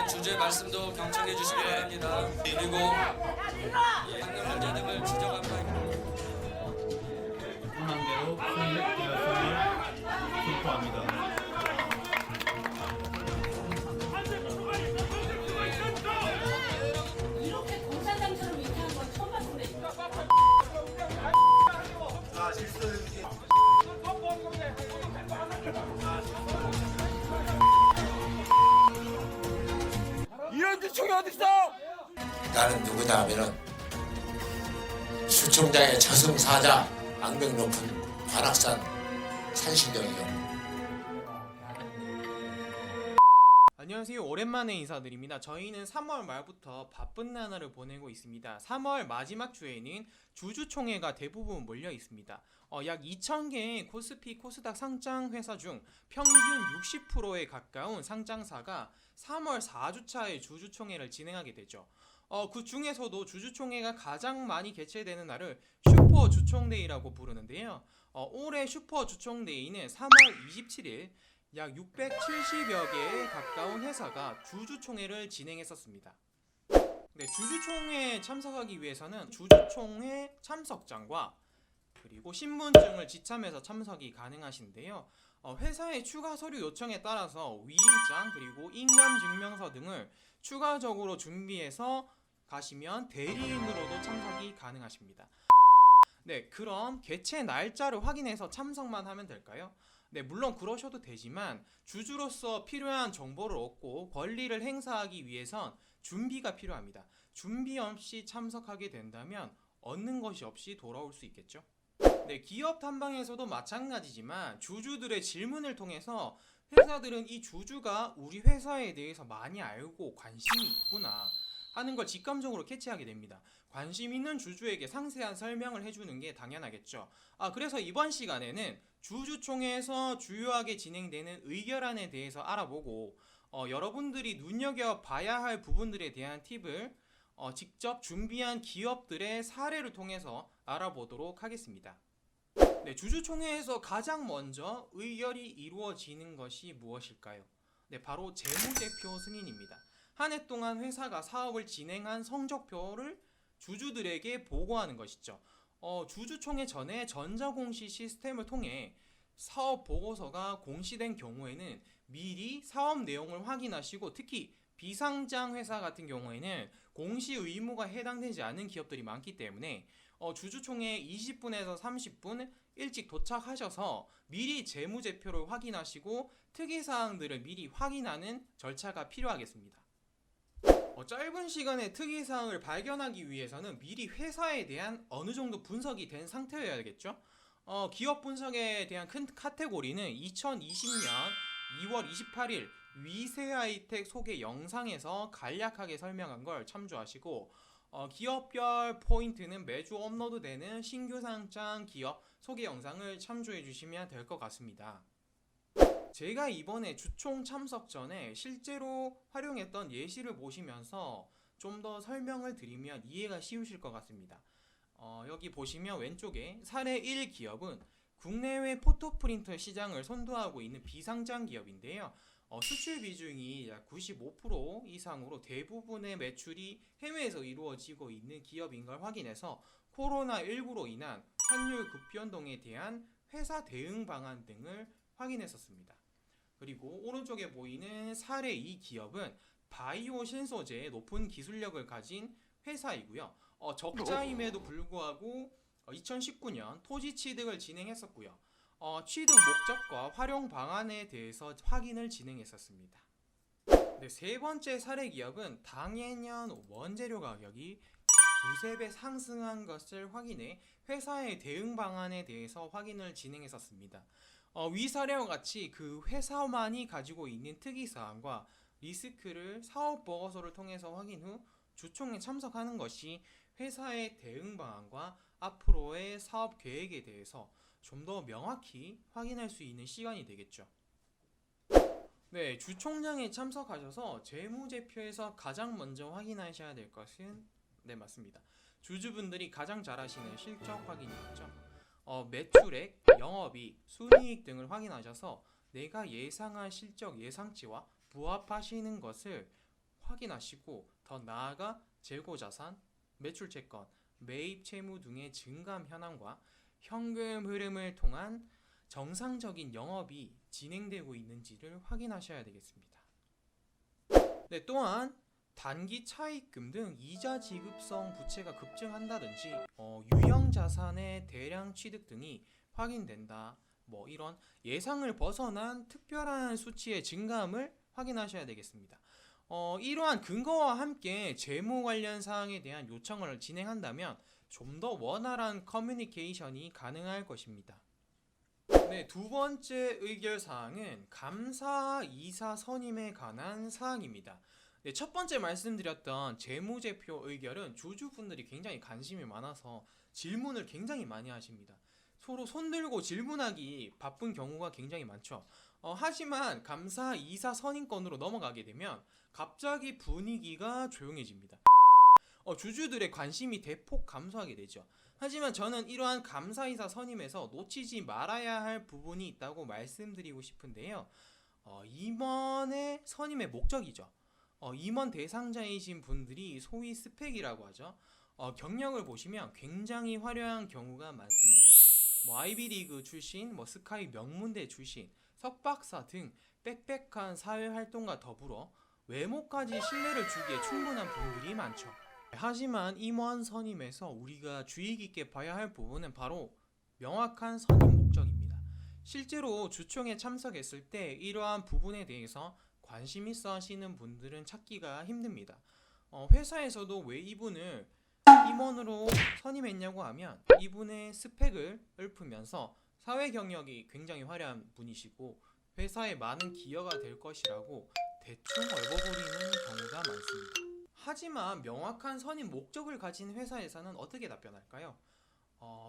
대한 주제 말씀도 경청해 주시기 바랍니다. 그리고 방금 문제 등을 지적한 바입니다. 한대로 수립되었음을 선포합니다. 이렇게 공사장처럼 이렇게 하는 건 처음 봤는데. 이런 주총이 어딨어? 나는 누구다 하면은 수총장의 저승사자 악명 높은 관악산 산신령이요. 안녕하세요. 오랜만에 인사드립니다. 저희는 3월 말부터 바쁜 나날을 보내고 있습니다. 3월 마지막 주에는 주주총회가 대부분 몰려 있습니다. 약 2,000개의 코스피 코스닥 상장 회사 중 평균 60%에 가까운 상장사가 3월 4주차에 주주총회를 진행하게 되죠. 그 중에서도 주주총회가 가장 많이 개최되는 날을 슈퍼 주총데이라고 부르는데요. 올해 슈퍼 주총데이는 3월 27일 약 670여 개에 가까운 회사가 주주총회를 진행했었습니다. 네, 주주총회에 참석하기 위해서는 주주총회 참석장과 그리고 신분증을 지참해서 참석이 가능하신데요. 회사의 추가 서류 요청에 따라서 위임장 그리고 인감증명서 등을 추가적으로 준비해서 가시면 대리인으로도 참석이 가능하십니다. 네, 그럼 개최 날짜를 확인해서 참석만 하면 될까요? 네, 물론 그러셔도 되지만 주주로서 필요한 정보를 얻고 권리를 행사하기 위해선 준비가 필요합니다. 준비 없이 참석하게 된다면 얻는 것이 없이 돌아올 수 있겠죠. 네, 기업 탐방에서도 마찬가지지만 주주들의 질문을 통해서 회사들은 이 주주가 우리 회사에 대해서 많이 알고 관심이 있구나 하는 걸 직감적으로 캐치하게 됩니다. 관심 있는 주주에게 상세한 설명을 해주는 게 당연하겠죠. 그래서 이번 시간에는 주주총회에서 주요하게 진행되는 의결안에 대해서 알아보고 여러분들이 눈여겨봐야 할 부분들에 대한 팁을 직접 준비한 기업들의 사례를 통해서 알아보도록 하겠습니다. 네, 주주총회에서 가장 먼저 의결이 이루어지는 것이 무엇일까요? 네, 바로 재무제표 승인입니다. 한 해 동안 회사가 사업을 진행한 성적표를 주주들에게 보고하는 것이죠. 주주총회 전에 전자공시 시스템을 통해 사업 보고서가 공시된 경우에는 미리 사업 내용을 확인하시고, 특히 비상장 회사 같은 경우에는 공시 의무가 해당되지 않는 기업들이 많기 때문에 주주총회 20분에서 30분 일찍 도착하셔서 미리 재무제표를 확인하시고 특이사항들을 미리 확인하는 절차가 필요하겠습니다. 짧은 시간에 특이사항을 발견하기 위해서는 미리 회사에 대한 어느 정도 분석이 된 상태여야겠죠. 기업 분석에 대한 큰 카테고리는 2020년 2월 28일 위세하이텍 소개 영상에서 간략하게 설명한 걸 참조하시고, 기업별 포인트는 매주 업로드되는 신규 상장 기업 소개 영상을 참조해 주시면 될 것 같습니다. 제가 이번에 주총 참석 전에 실제로 활용했던 예시를 보시면서 좀 더 설명을 드리면 이해가 쉬우실 것 같습니다. 여기 보시면 왼쪽에 사례 1 기업은 국내외 포토프린터 시장을 선도하고 있는 비상장 기업인데요. 수출 비중이 약 95% 이상으로 대부분의 매출이 해외에서 이루어지고 있는 기업인 걸 확인해서 코로나19로 인한 환율 급변동에 대한 회사 대응 방안 등을 확인했었습니다. 그리고 오른쪽에 보이는 사례 2 기업은 바이오 신소재의 높은 기술력을 가진 회사이고요. 적자임에도 불구하고 2019년 토지 취득을 진행했었고요. 취득 목적과 활용 방안에 대해서 확인을 진행했었습니다. 네, 세 번째 사례 기업은 당해년 원재료 가격이 두세 배 상승한 것을 확인해 회사의 대응 방안에 대해서 확인을 진행했었습니다. 위 사례와 같이 그 회사만이 가지고 있는 특이사항과 리스크를 사업 보고서를 통해서 확인 후 주총에 참석하는 것이 회사의 대응 방안과 앞으로의 사업 계획에 대해서 좀 더 명확히 확인할 수 있는 시간이 되겠죠. 네, 주총장에 참석하셔서 재무제표에서 가장 먼저 확인하셔야 될 것은 맞습니다. 주주분들이 가장 잘 하시는 실적 확인이겠죠. 매출액, 영업이익, 순이익 등을 확인하셔서 내가 예상한 실적 예상치와 부합하시는 것을 확인하시고 더 나아가 재고자산, 매출채권, 매입 채무 등의 증감 현황과 현금 흐름을 통한 정상적인 영업이 진행되고 있는지를 확인하셔야 되겠습니다. 네, 또한 단기 차입금 등 이자 지급성 부채가 급증한다든지 유형 자산의 대량 취득 등이 확인된다. 이런 예상을 벗어난 특별한 수치의 증감을 확인하셔야 되겠습니다. 이러한 근거와 함께 재무 관련 사항에 대한 요청을 진행한다면 좀 더 원활한 커뮤니케이션이 가능할 것입니다. 네, 두 번째 의결 사항은 감사 이사 선임에 관한 사항입니다. 네, 첫 번째 말씀드렸던 재무제표 의결은 주주분들이 굉장히 관심이 많아서 질문을 굉장히 많이 하십니다. 서로 손들고 질문하기 바쁜 경우가 굉장히 많죠. 하지만 감사 이사 선임권으로 넘어가게 되면 갑자기 분위기가 조용해집니다. 주주들의 관심이 대폭 감소하게 되죠. 하지만 저는 이러한 감사이사 선임에서 놓치지 말아야 할 부분이 있다고 말씀드리고 싶은데요. 임원의 선임의 목적이죠. 임원 대상자이신 분들이 소위 스펙이라고 하죠. 경력을 보시면 굉장히 화려한 경우가 많습니다. 아이비리그 출신, 스카이 명문대 출신, 석박사 등 빽빽한 사회활동과 더불어 외모까지 신뢰를 주기에 충분한 분들이 많죠. 하지만 임원 선임에서 우리가 주의 깊게 봐야 할 부분은 바로 명확한 선임 목적입니다. 실제로 주총에 참석했을 때 이러한 부분에 대해서 관심 있어 하시는 분들은 찾기가 힘듭니다. 회사에서도 왜 이분을 임원으로 선임했냐고 하면 이분의 스펙을 읊으면서 사회 경력이 굉장히 화려한 분이시고 회사에 많은 기여가 될 것이라고 대충 얼버무리는 경우가 많습니다. 하지만 명확한 선임 목적을 가진 회사에서는 어떻게 답변할까요?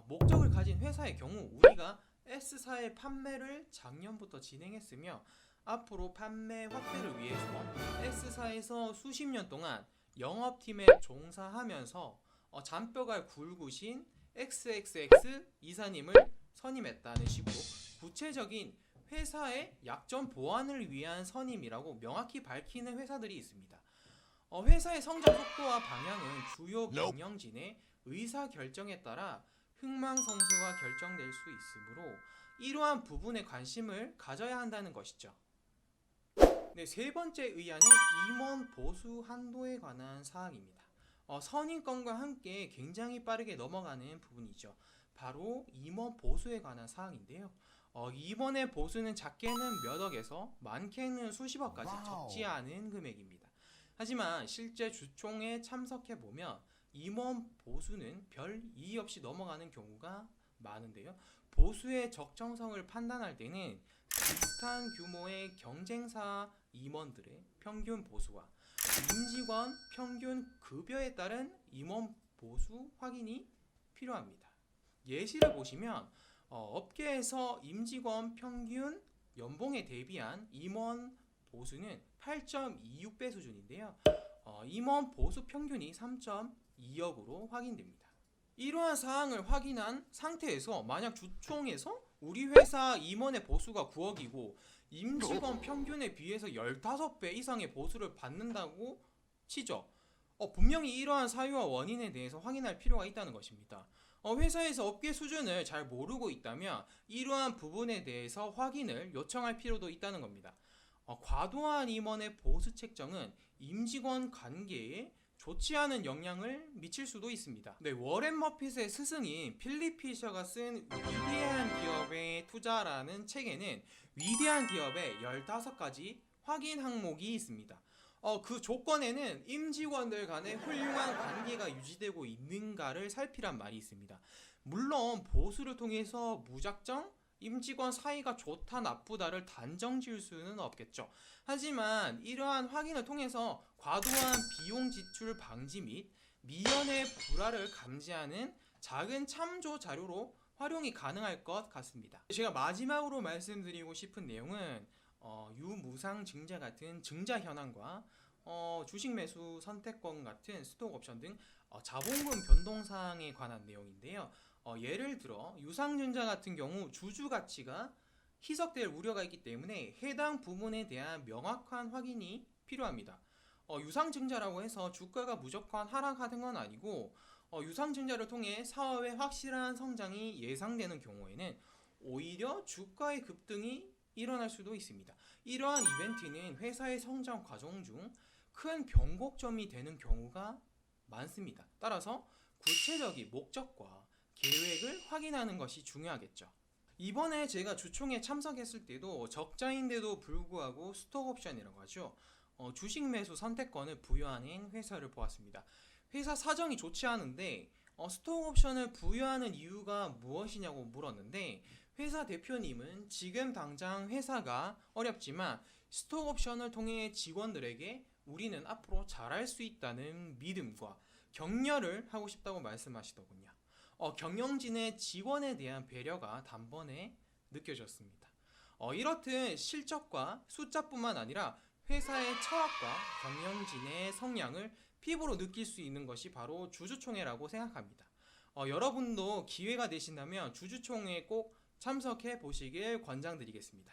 목적을 가진 회사의 경우 우리가 S사의 판매를 작년부터 진행했으며 앞으로 판매 확대를 위해서 S사에서 수십 년 동안 영업팀에 종사하면서 잔뼈가 굵으신 XXX 이사님을 선임했다는 식으로 구체적인 회사의 약점 보완을 위한 선임이라고 명확히 밝히는 회사들이 있습니다. 회사의 성장 속도와 방향은 주요 경영진의 의사결정에 따라 흥망성쇠가 결정될 수 있으므로 이러한 부분에 관심을 가져야 한다는 것이죠. 네, 세 번째 의안은 임원 보수 한도에 관한 사항입니다. 선임권과 함께 굉장히 빠르게 넘어가는 부분이죠. 바로 임원 보수에 관한 사항인데요. 임원의 보수는 작게는 몇 억에서 많게는 수십억까지 적지 않은 금액입니다. 하지만 실제 주총에 참석해보면 임원 보수는 별 이의 없이 넘어가는 경우가 많은데요. 보수의 적정성을 판단할 때는 비슷한 규모의 경쟁사 임원들의 평균 보수와 임직원 평균 급여에 따른 임원 보수 확인이 필요합니다. 예시를 보시면 업계에서 임직원 평균 연봉에 대비한 임원 보수는 8.26배 수준인데요. 임원 보수 평균이 3.2억으로 확인됩니다. 이러한 사항을 확인한 상태에서 만약 주총에서 우리 회사 임원의 보수가 9억이고 임직원 평균에 비해서 15배 이상의 보수를 받는다고 치죠. 분명히 이러한 사유와 원인에 대해서 확인할 필요가 있다는 것입니다. 회사에서 업계 수준을 잘 모르고 있다면 이러한 부분에 대해서 확인을 요청할 필요도 있다는 겁니다. 과도한 임원의 보수 책정은 임직원 관계에 좋지 않은 영향을 미칠 수도 있습니다. 네, 워렌 버핏의 스승인 필립 피셔가 쓴 위대한 기업의 투자라는 책에는 위대한 기업의 15가지 확인 항목이 있습니다. 그 조건에는 임직원들 간의 훌륭한 관계가 유지되고 있는가를 살피란 말이 있습니다. 물론 보수를 통해서 무작정 임직원 사이가 좋다 나쁘다를 단정 지을 수는 없겠죠. 하지만 이러한 확인을 통해서 과도한 비용 지출 방지 및 미연의 불화를 감지하는 작은 참조 자료로 활용이 가능할 것 같습니다. 제가 마지막으로 말씀드리고 싶은 내용은 유무상 증자 같은 증자 현황과 주식 매수 선택권 같은 스톡 옵션 등 자본금 변동 사항에 관한 내용인데요. 예를 들어 유상증자 같은 경우 주주 가치가 희석될 우려가 있기 때문에 해당 부분에 대한 명확한 확인이 필요합니다. 유상증자라고 해서 주가가 무조건 하락하는 건 아니고 유상증자를 통해 사업의 확실한 성장이 예상되는 경우에는 오히려 주가의 급등이 일어날 수도 있습니다. 이러한 이벤트는 회사의 성장 과정 중 큰 변곡점이 되는 경우가 많습니다. 따라서 구체적인 목적과 계획을 확인하는 것이 중요하겠죠. 이번에 제가 주총에 참석했을 때도 적자인데도 불구하고 스톡옵션이라고 하죠. 주식 매수 선택권을 부여하는 회사를 보았습니다. 회사 사정이 좋지 않은데 스톡옵션을 부여하는 이유가 무엇이냐고 물었는데 회사 대표님은 지금 당장 회사가 어렵지만 스톡옵션을 통해 직원들에게 우리는 앞으로 잘할 수 있다는 믿음과 격려를 하고 싶다고 말씀하시더군요. 경영진의 직원에 대한 배려가 단번에 느껴졌습니다. 이렇듯 실적과 숫자뿐만 아니라 회사의 철학과 경영진의 성향을 피부로 느낄 수 있는 것이 바로 주주총회라고 생각합니다. 여러분도 기회가 되신다면 주주총회에 꼭 참석해 보시길 권장드리겠습니다.